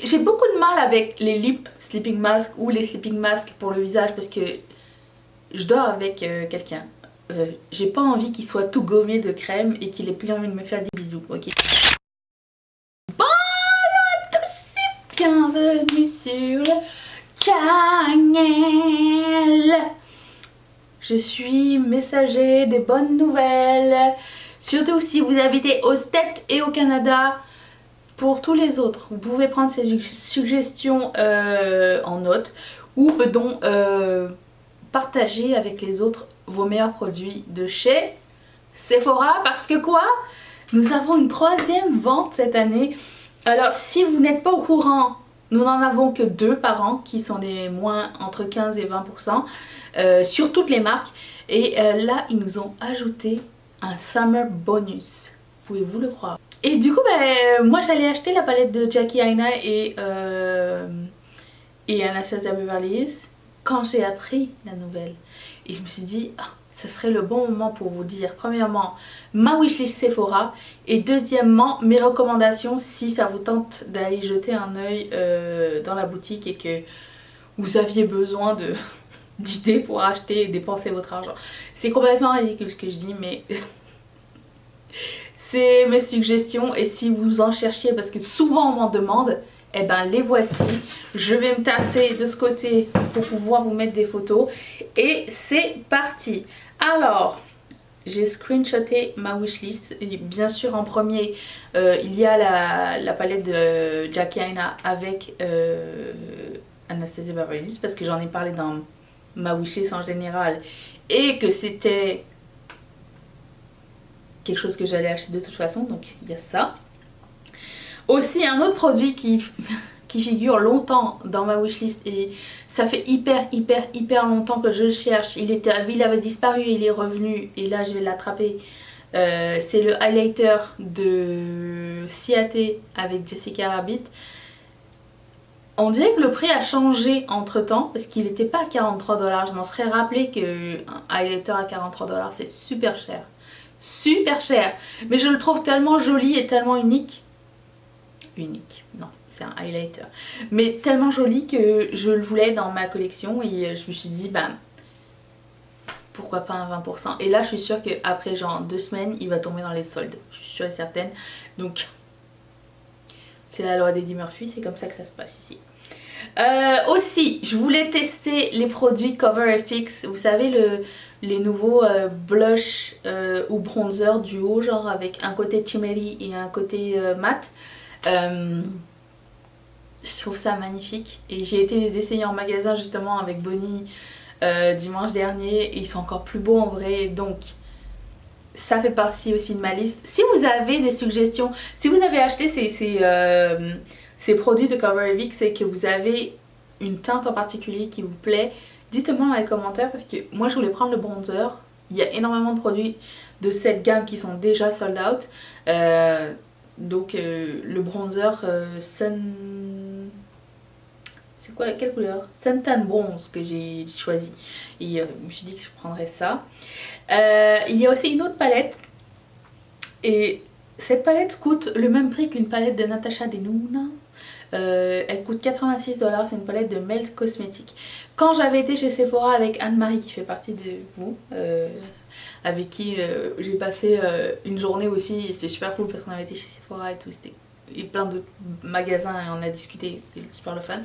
j'ai beaucoup de mal avec les lip sleeping masks ou les sleeping masks pour le visage parce que je dors avec quelqu'un. J'ai pas envie qu'il soit tout gommé de crème et qu'il ait plus envie de me faire des bisous, ok? Bonjour à tous et bienvenue sur le channel. Je suis messager des bonnes nouvelles. Surtout si vous habitez aux States et au Canada. Pour tous les autres, vous pouvez prendre ces suggestions en note ou donc partager avec les autres vos meilleurs produits de chez Sephora parce que quoi? Nous avons une 3e vente cette année. Alors si vous n'êtes pas au courant, nous n'en avons que 2 par an qui sont des moins entre 15 et 20% sur toutes les marques. Et là, ils nous ont ajouté un Summer Bonus. Pouvez-vous le croire? Et du coup, moi j'allais acheter la palette de Jackie Aina et Anastasia Beverly Hills quand j'ai appris la nouvelle. Et je me suis dit, ah, ce serait le bon moment pour vous dire, premièrement, ma wishlist Sephora et deuxièmement, mes recommandations si ça vous tente d'aller jeter un œil dans la boutique et que vous aviez besoin d'idées pour acheter et dépenser votre argent. C'est complètement ridicule ce que je dis, mais... c'est mes suggestions et si vous en cherchiez, parce que souvent on m'en demande, eh ben les voici. Je vais me tasser de ce côté pour pouvoir vous mettre des photos et c'est parti. Alors, j'ai screenshoté ma wishlist et bien sûr en premier il y a la palette de Jackie Aina avec Anastasia Beverly Hills parce que j'en ai parlé dans ma wishlist en général et que c'était quelque chose que j'allais acheter de toute façon, donc il y a ça. Aussi un autre produit qui figure longtemps dans ma wishlist et ça fait hyper longtemps que je le cherche. Il avait disparu, il est revenu et là je vais l'attraper. C'est le highlighter de Ciaté avec Jessica Rabbit. On dirait que le prix a changé entre temps parce qu'il n'était pas à 43$. Je m'en serais rappelé qu'un highlighter à 43$ c'est super cher. Super cher, mais je le trouve tellement joli et tellement unique. Non, c'est un highlighter, mais tellement joli que je le voulais dans ma collection et je me suis dit bah pourquoi pas un 20%. Et là je suis sûre qu'après genre 2 semaines il va tomber dans les soldes, je suis sûre et certaine. Donc c'est la loi d'Eddie Murphy, c'est comme ça que ça se passe ici. Aussi je voulais tester les produits Cover FX, vous savez les nouveaux blush ou bronzer duo, genre avec un côté chimeri et un côté mat. Je trouve ça magnifique et j'ai été les essayer en magasin justement avec Bonnie dimanche dernier et ils sont encore plus beaux en vrai, donc ça fait partie aussi de ma liste. Si vous avez des suggestions, si vous avez acheté ces produits de Cover FX et que vous avez une teinte en particulier qui vous plaît, dites-moi dans les commentaires parce que moi je voulais prendre le bronzer. Il y a énormément de produits de cette gamme qui sont déjà sold out. Donc le bronzer Sun... c'est quoi, quelle couleur? Suntan Bronze que j'ai choisi. Et je me suis dit que je prendrais ça. Il y a aussi une autre palette. Et cette palette coûte le même prix qu'une palette de Natasha Denona. Elle coûte 86$, c'est une palette de Melt Cosmetics. Quand j'avais été chez Sephora avec Anne-Marie qui fait partie de vous, avec qui j'ai passé une journée aussi, c'était super cool parce qu'on avait été chez Sephora et tout, et plein d'autres magasins et on a discuté, c'était super le fun.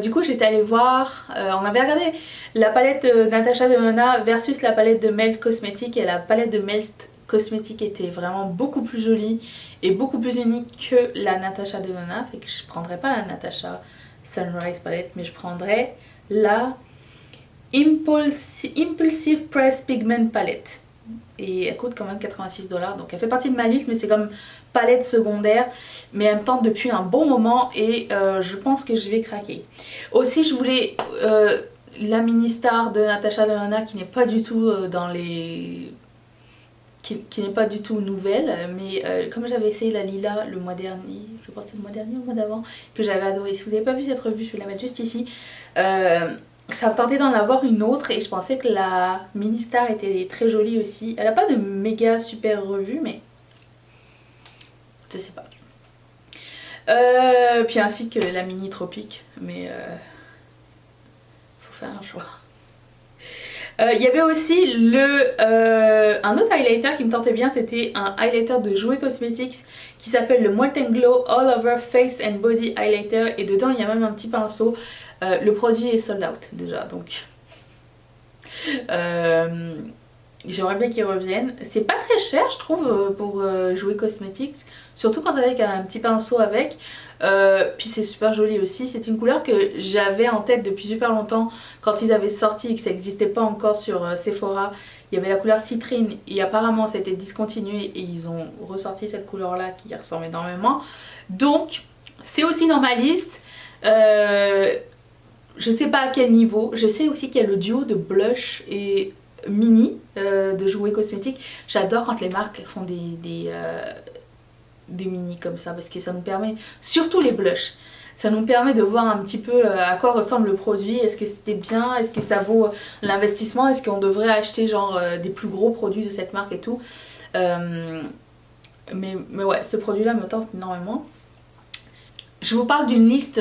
Du coup j'étais allée voir, on avait regardé la palette Natasha Denona versus la palette de Melt Cosmetics et la palette de Melt Cosmetics était vraiment beaucoup plus jolie et beaucoup plus unique que la Natasha Denona, fait que je prendrais pas la Natasha Sunrise palette mais je prendrais la Impulsive Pressed Pigment Palette et elle coûte quand même 86$, donc elle fait partie de ma liste mais c'est comme palette secondaire mais elle me tente depuis un bon moment et je pense que je vais craquer. Aussi je voulais la mini star de Natasha Denona qui n'est pas du tout dans les... qui n'est pas du tout nouvelle, mais comme j'avais essayé la Lila le mois dernier, je pense que c'était le mois dernier ou le mois d'avant, que j'avais adoré. Si vous n'avez pas vu cette revue, je vais la mettre juste ici. Ça me tentait d'en avoir une autre et je pensais que la mini star était très jolie aussi. Elle n'a pas de méga super revue, mais je sais pas. Puis ainsi que la mini tropique, mais faut faire un choix. Il y avait aussi un autre highlighter qui me tentait bien, c'était un highlighter de Jouer Cosmetics qui s'appelle le Molten Glow All Over Face and Body Highlighter, et dedans il y a même un petit pinceau. Le produit est sold out déjà, donc j'aimerais bien qu'il revienne. C'est pas très cher je trouve pour Jouer Cosmetics, surtout quand c'est avec un petit pinceau avec. Puis c'est super joli aussi, c'est une couleur que j'avais en tête depuis super longtemps quand ils avaient sorti et que ça n'existait pas encore sur Sephora. Il y avait la couleur citrine et apparemment ça a été discontinué et ils ont ressorti cette couleur là qui ressemble énormément. Donc c'est aussi dans ma liste. Je sais pas à quel niveau. Je sais aussi qu'il y a le duo de blush et mini de Jouer Cosmétiques. J'adore quand les marques font des mini comme ça parce que ça nous permet, surtout les blushs, ça nous permet de voir un petit peu à quoi ressemble le produit. Est-ce que c'était bien, est-ce que ça vaut l'investissement, est-ce qu'on devrait acheter genre des plus gros produits de cette marque et tout. Mais ouais, ce produit là me tente énormément. Je vous parle d'une liste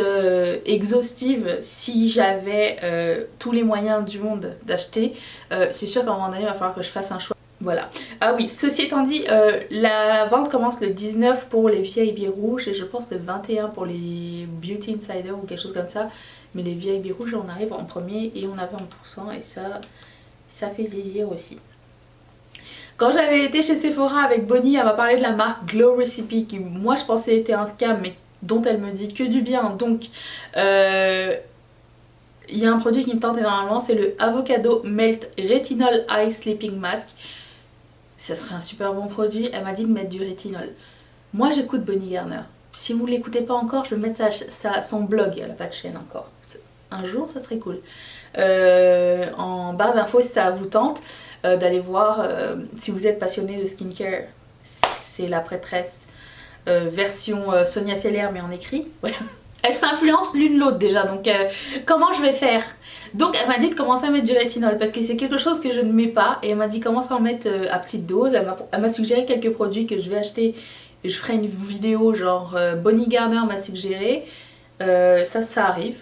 exhaustive si j'avais tous les moyens du monde d'acheter. C'est sûr qu'à un moment donné il va falloir que je fasse un choix. Voilà. Ah oui, ceci étant dit, la vente commence le 19 pour les VIB rouges et je pense le 21 pour les Beauty Insider ou quelque chose comme ça. Mais les VIB rouges, on arrive en premier et on a 20% et ça fait plaisir aussi. Quand j'avais été chez Sephora avec Bonnie, elle m'a parlé de la marque Glow Recipe qui moi je pensais était un scam mais dont elle me dit que du bien. Donc il y a un produit qui me tente énormément, c'est le Avocado Melt Retinol Eye Sleeping Mask. Ça serait un super bon produit. Elle m'a dit de mettre du rétinol. Moi j'écoute Bonnie Garner. Si vous ne l'écoutez pas encore, je vais mettre son blog. Elle n'a pas de chaîne encore. Un jour ça serait cool. En barre d'infos si ça vous tente d'aller voir si vous êtes passionné de skincare. C'est la prêtresse version Sonia Seller mais en écrit. Ouais. Elles s'influencent l'une l'autre déjà, donc comment je vais faire? Donc elle m'a dit de commencer à mettre du rétinol parce que c'est quelque chose que je ne mets pas et elle m'a dit commence à en mettre à petite dose. Elle m'a suggéré quelques produits que je vais acheter et je ferai une vidéo genre Bonnie Garner m'a suggéré. Ça arrive.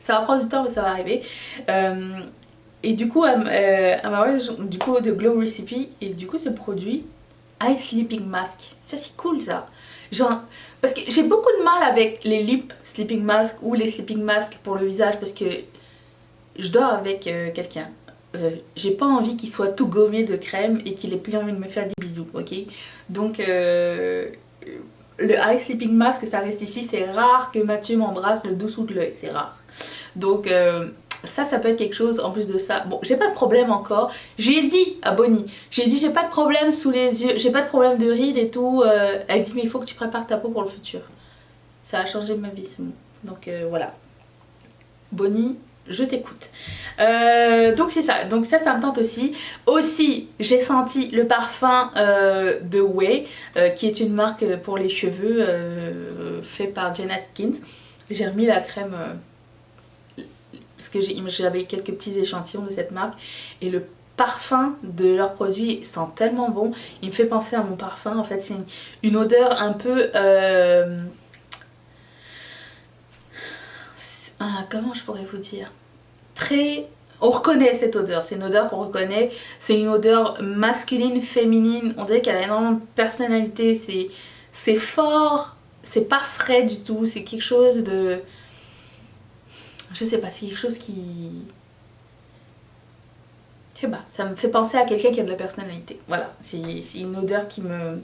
Ça va prendre du temps mais ça va arriver. Et du coup elle m'a parlé du coup de Glow Recipe et du coup ce produit Eye Sleeping Mask. Ça c'est cool ça. Genre, parce que j'ai beaucoup de mal avec les lip sleeping mask ou les sleeping masks pour le visage parce que je dors avec quelqu'un. J'ai pas envie qu'il soit tout gommé de crème et qu'il ait plus envie de me faire des bisous, ok? Donc le eye sleeping mask, ça reste ici, c'est rare que Mathieu m'embrasse le dessous de l'œil, c'est rare. Donc ça peut être quelque chose en plus de ça. Bon, j'ai pas de problème encore. Je lui ai dit à Bonnie, je lui ai dit j'ai pas de problème sous les yeux, j'ai pas de problème de rides et tout. Elle dit mais il faut que tu prépares ta peau pour le futur. Ça a changé ma vie ce mot. Donc voilà. Bonnie, je t'écoute. Donc c'est ça. Donc ça me tente aussi. Aussi, j'ai senti le parfum de Way, qui est une marque pour les cheveux fait par Jen Atkins. J'ai remis la crème parce que j'avais quelques petits échantillons de cette marque et le parfum de leurs produits sent tellement bon. Il me fait penser à mon parfum. En fait, c'est une odeur un peu comment je pourrais vous dire, très... On reconnaît cette odeur, c'est une odeur qu'on reconnaît, c'est une odeur masculine, féminine, on dirait qu'elle a énormément de personnalité, c'est fort, c'est pas frais du tout, c'est quelque chose de... Je sais pas, c'est quelque chose qui... Je sais pas, ça me fait penser à quelqu'un qui a de la personnalité, voilà, c'est une odeur qui me...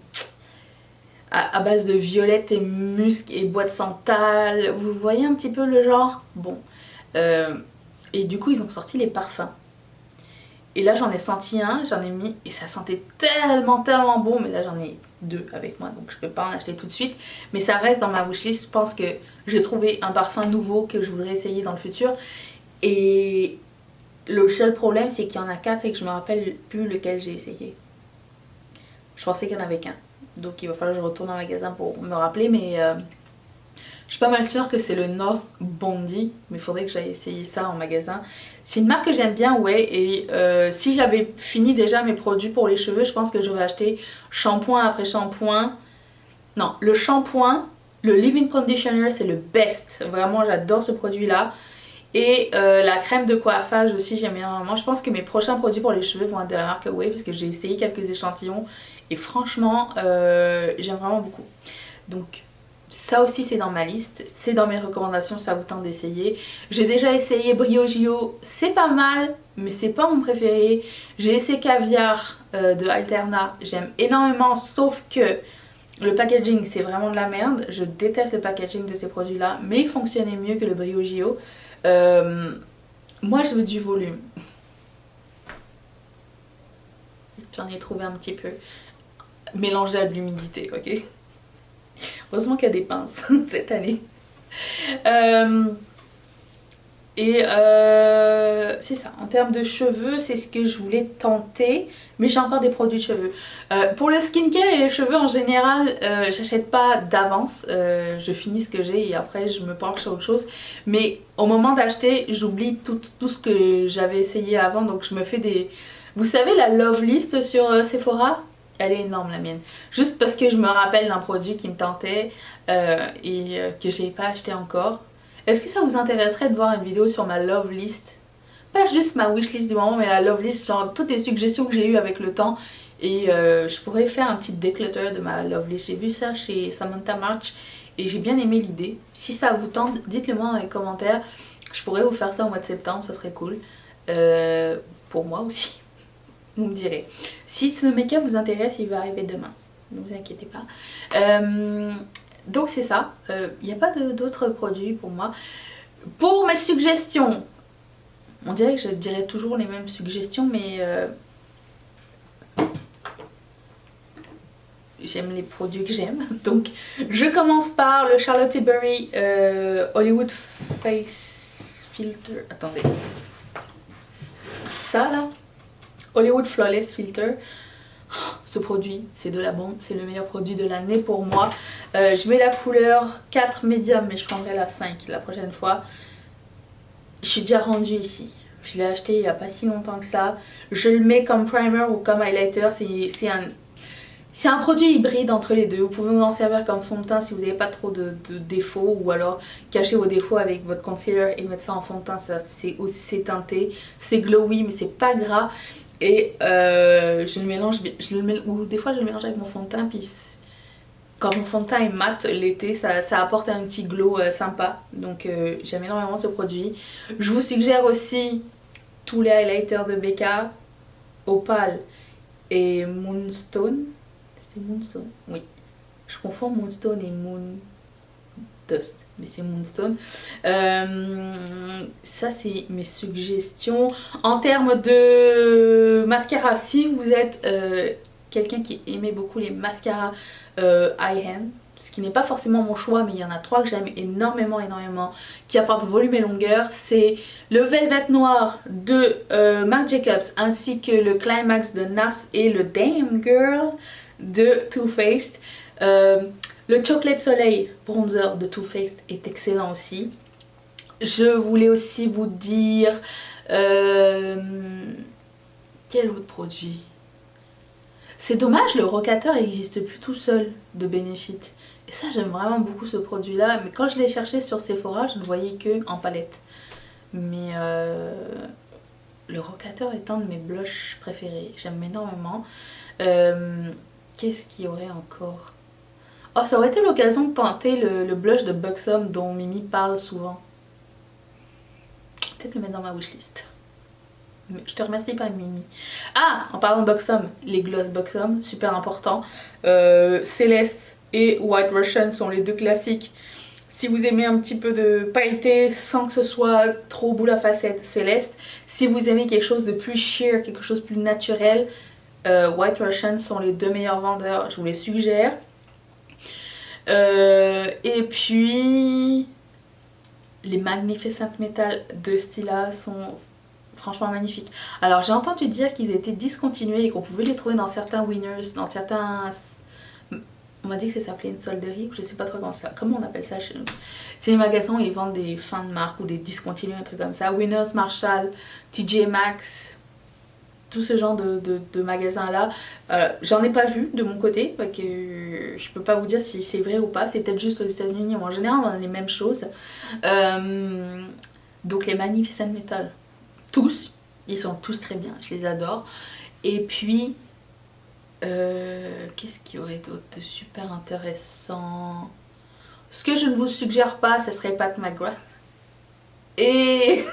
à base de violette et musc et bois de santal, vous voyez un petit peu le genre? Bon, et du coup ils ont sorti les parfums. Et là j'en ai senti un, j'en ai mis et ça sentait tellement bon, mais là j'en ai deux avec moi donc je peux pas en acheter tout de suite. Mais ça reste dans ma wishlist, je pense que j'ai trouvé un parfum nouveau que je voudrais essayer dans le futur. Et le seul problème c'est qu'il y en a 4 et que je me rappelle plus lequel j'ai essayé. Je pensais qu'il y en avait qu'un. Donc il va falloir que je retourne en magasin pour me rappeler, mais je suis pas mal sûre que c'est le North Bondi, mais il faudrait que j'aille essayer ça en magasin. C'est une marque que j'aime bien, ouais, et si j'avais fini déjà mes produits pour les cheveux, je pense que j'aurais acheté shampoing après shampoing. Non, le shampoing Le leave-in conditioner c'est le best, vraiment j'adore ce produit là. Et la crème de coiffage aussi j'aime énormément. Je pense que mes prochains produits pour les cheveux vont être de la marque Away parce que j'ai essayé quelques échantillons et franchement j'aime vraiment beaucoup. Donc ça aussi c'est dans ma liste, c'est dans mes recommandations, ça vous tente d'essayer. J'ai déjà essayé Briogeo, c'est pas mal mais c'est pas mon préféré. J'ai essayé Caviar de Alterna, j'aime énormément sauf que le packaging c'est vraiment de la merde. Je déteste le packaging de ces produits là mais il fonctionnait mieux que le Briogeo. Moi je veux du volume. J'en ai trouvé un petit peu mélangé à de l'humidité, ok. Heureusement qu'il y a des pinces cette année. C'est ça, en termes de cheveux, c'est ce que je voulais tenter, mais j'ai encore des produits de cheveux. Pour le skincare et les cheveux en général, j'achète pas d'avance, je finis ce que j'ai et après je me penche sur autre chose. Mais au moment d'acheter, j'oublie tout ce que j'avais essayé avant, donc je me fais des... Vous savez la Love List sur Sephora? Elle est énorme la mienne. Juste parce que je me rappelle d'un produit qui me tentait que j'ai pas acheté encore. Est-ce que ça vous intéresserait de voir une vidéo sur ma love list? Pas juste ma wish list du moment, mais la love list, genre toutes les suggestions que j'ai eues avec le temps. Et je pourrais faire un petit declutter de ma love list. J'ai vu ça chez Samantha March et j'ai bien aimé l'idée. Si ça vous tente, dites-le moi dans les commentaires. Je pourrais vous faire ça au mois de septembre, ça serait cool. Pour moi aussi. Vous me direz. Si ce make-up vous intéresse, il va arriver demain. Ne vous inquiétez pas. Donc c'est ça. Il n'y a pas d'autres produits pour moi. Pour mes suggestions, on dirait que je dirais toujours les mêmes suggestions, mais j'aime les produits que j'aime. Donc je commence par le Charlotte Tilbury Hollywood Face Filter. Attendez. Ça là. Hollywood Flawless Filter. Ce produit, c'est de la bombe, c'est le meilleur produit de l'année pour moi. Je mets la couleur 4 médium, mais je prendrai la 5 la prochaine fois. Je suis déjà rendue ici. Je l'ai acheté il n'y a pas si longtemps que ça. Je le mets comme primer ou comme highlighter. C'est un produit hybride entre les deux. Vous pouvez vous en servir comme fond de teint si vous n'avez pas trop de défauts, ou alors cacher vos défauds avec votre concealer et mettre ça en fond de teint. C'est teinté, c'est glowy mais c'est pas gras. Et je le mélange, ou des fois je le mélange avec mon fond de teint, puis quand mon fond de teint est mat l'été, ça apporte un petit glow sympa. Donc j'aime énormément ce produit. Je vous suggère aussi tous les highlighters de Becca, Opal et Moonstone. C'est Moonstone? Oui. Je confonds Moonstone et Moon Dust, mais c'est Moonstone. Ça c'est mes suggestions. En termes de mascara, si vous êtes quelqu'un qui aimait beaucoup les mascaras high-end, ce qui n'est pas forcément mon choix, mais il y en a 3 que j'aime énormément, qui apportent volume et longueur, c'est le Velvet Noir de Marc Jacobs, ainsi que le Climax de NARS et le Damn Girl de Too Faced. Le Chocolate Soleil Bronzer de Too Faced est excellent aussi. Je voulais aussi vous dire... quel autre produit? C'est dommage, le rocateur n'existe plus tout seul de Benefit. Et ça, j'aime vraiment beaucoup ce produit-là. Mais quand je l'ai cherché sur Sephora, je ne voyais que en palette. Mais le rocateur est un de mes blushs préférés. J'aime énormément. Qu'est-ce qu'il y aurait encore? Oh, ça aurait été l'occasion de tenter le blush de Buxom dont Mimi parle souvent. Peut-être le mettre dans ma wishlist. Je te remercie pas Mimi. Ah, en parlant de Buxom, les gloss Buxom, super important. Céleste et White Russian sont les deux classiques. Si vous aimez un petit peu de pailleté sans que ce soit trop boule à facettes, Céleste. Si vous aimez quelque chose de plus sheer, quelque chose de plus naturel, White Russian sont les deux meilleurs vendeurs. Je vous les suggère. Et puis les Magnificent Metal de Stila sont franchement magnifiques. Alors j'ai entendu dire qu'ils étaient discontinués et qu'on pouvait les trouver dans certains winners, dans certains... On m'a dit que ça s'appelait une solderie, je sais pas trop comment on appelle ça chez nous. C'est les magasins où ils vendent des fins de marque ou des discontinués, un truc comme ça. Winners, Marshall, TJ Maxx, tout ce genre de magasins là. J'en ai pas vu de mon côté, donc je peux pas vous dire si c'est vrai ou pas, c'est peut-être juste aux États-Unis, en général on a les mêmes choses. Donc les Magnificent Metal, tous, ils sont tous très bien, je les adore. Et puis qu'est-ce qu'il y aurait d'autre de super intéressant? Ce que je ne vous suggère pas, ce serait Pat McGrath. Et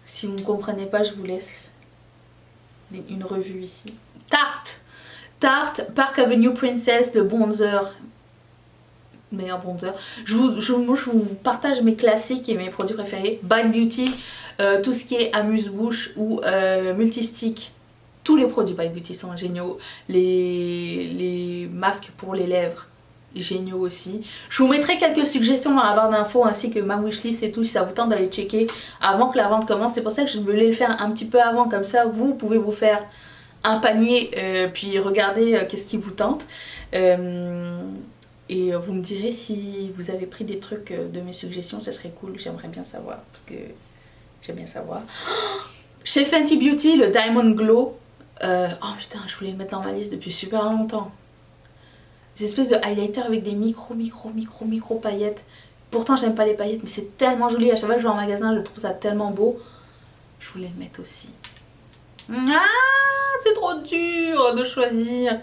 si vous ne comprenez pas, je vous laisse une revue ici. Tarte, Park Avenue Princess, le bronzer, meilleur bronzer. Je vous partage mes classiques et mes produits préférés. Bite Beauty, tout ce qui est amuse-bouche ou multistick. Tous les produits Bite Beauty sont géniaux. Les masques pour les lèvres, géniaux aussi. Je vous mettrai quelques suggestions dans la barre d'infos ainsi que ma wishlist et tout si ça vous tente d'aller checker avant que la vente commence. C'est pour ça que je voulais le faire un petit peu avant, comme ça vous pouvez vous faire un panier puis regarder qu'est-ce qui vous tente. Et vous me direz si vous avez pris des trucs de mes suggestions, ça serait cool, j'aimerais bien savoir parce que j'aime bien savoir. Chez Fenty Beauty, le Diamond Glow. Oh putain, je voulais le mettre dans ma liste depuis super longtemps. Des espèces de highlighter avec des micro paillettes. Pourtant j'aime pas les paillettes mais c'est tellement joli. À chaque fois que je vais en magasin je trouve ça tellement beau. Je voulais le mettre aussi. Ah, c'est trop dur de choisir.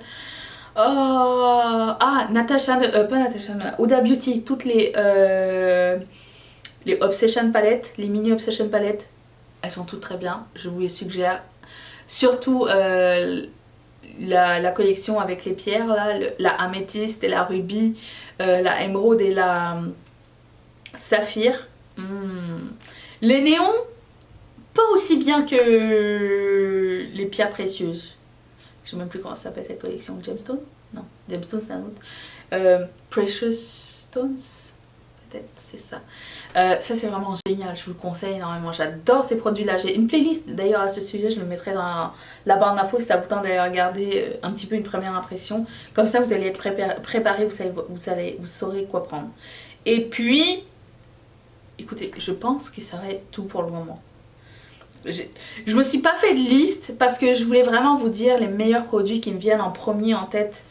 Oh, ah, Natasha, pas Natasha, Huda Beauty, toutes les Obsession palettes, les mini Obsession palettes, elles sont toutes très bien, je vous les suggère. Surtout la collection avec les pierres, là, la améthyste et la rubis, la émeraude et la saphir. Les néons, pas aussi bien que les pierres précieuses. Je sais même plus comment ça s'appelle cette collection. Gemstone? Non, Gemstone c'est un autre. Precious Stones? Peut-être, c'est ça. Ça c'est vraiment génial, je vous le conseille énormément. J'adore ces produits là. J'ai une playlist d'ailleurs à ce sujet, je le mettrai dans la barre d'infos si ça vous tente d'aller regarder un petit peu une première impression. Comme ça vous allez être préparé, vous saurez quoi prendre. Et puis, écoutez, je pense que ça va être tout pour le moment. Je me suis pas fait de liste parce que je voulais vraiment vous dire les meilleurs produits qui me viennent en premier en tête.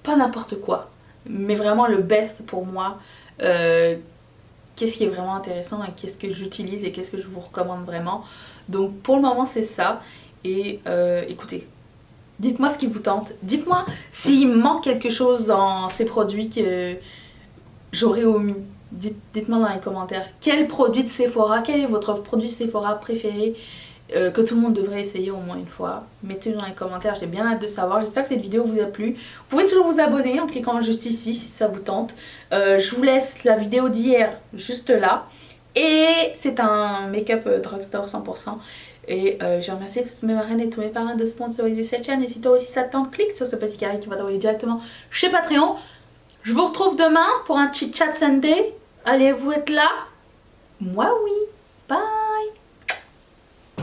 Pas n'importe quoi, mais vraiment le best pour moi. Qu'est-ce qui est vraiment intéressant et qu'est-ce que j'utilise et qu'est-ce que je vous recommande vraiment. Donc pour le moment c'est ça. Et écoutez, dites-moi ce qui vous tente. Dites-moi s'il manque quelque chose dans ces produits que j'aurais omis. Dites-moi dans les commentaires quel produit de Sephora, quel est votre produit Sephora préféré que tout le monde devrait essayer au moins une fois. Mettez-le dans les commentaires, j'ai bien hâte de savoir. J'espère que cette vidéo vous a plu. Vous pouvez toujours vous abonner en cliquant juste ici si ça vous tente. Je vous laisse la vidéo d'hier juste là. Et c'est un make-up drugstore 100%. Et je remercie toutes mes marraines et tous mes parrains de sponsoriser cette chaîne. Et si toi aussi ça te tente, clique sur ce petit carré qui va t'envoyer directement chez Patreon. Je vous retrouve demain pour un chit chat Sunday. Allez, vous êtes là? Moi oui. Bye.